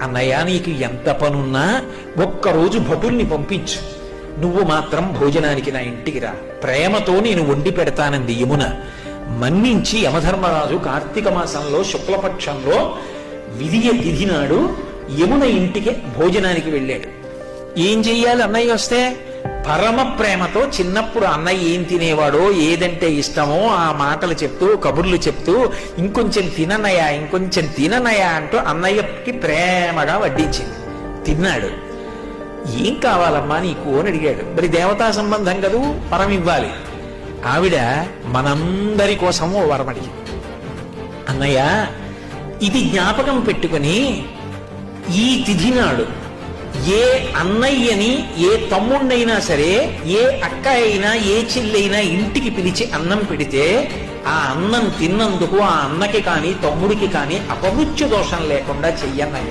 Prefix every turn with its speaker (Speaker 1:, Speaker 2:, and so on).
Speaker 1: అన్నయ్య నీకు ఎంత పనున్నా ఒక్కరోజు భటుల్ని పంపించు, నువ్వు మాత్రం భోజనానికి నా ఇంటికి రా, ప్రేమతో నేను వండి పెడతానంది యమున. మన్నించి యమధర్మరాజు కార్తీక మాసంలో శుక్లపక్షంలో విధి నాడు యమున ఇంటికి భోజనానికి వెళ్ళాడు. ఏం చెయ్యాలి అన్నయ్య వస్తే? పరమ ప్రేమతో చిన్నప్పుడు అన్నయ్య ఏం తినేవాడో, ఏదంటే ఇష్టమో ఆ మాటలు చెప్తూ కబుర్లు చెప్తూ ఇంకొంచెం తిననయా ఇంకొంచెం తిననయా అంటూ అన్నయ్యకి ప్రేమగా వడ్డించింది. తిన్నాడు. ఏం కావాలమ్మా నీకు అని అడిగాడు. మరి దేవతా సంబంధం కదూ, వరం ఇవ్వాలి. ఆవిడ మనందరి కోసము వరం అడిగింది. అన్నయ్య ఇది జ్ఞాపకం పెట్టుకుని ఈ తిథి నాడు ఏ అన్నయ్యని ఏ తమ్ముణ్ణైనా సరే, ఏ అక్క అయినా ఏ చెల్లైనా ఇంటికి పిలిచి అన్నం పెడితే ఆ అన్నం తిన్నందుకు ఆ అన్నకి కానీ తమ్ముడికి కానీ అపమృత్యు దోషం లేకుండా చెయ్యన్నయ్య.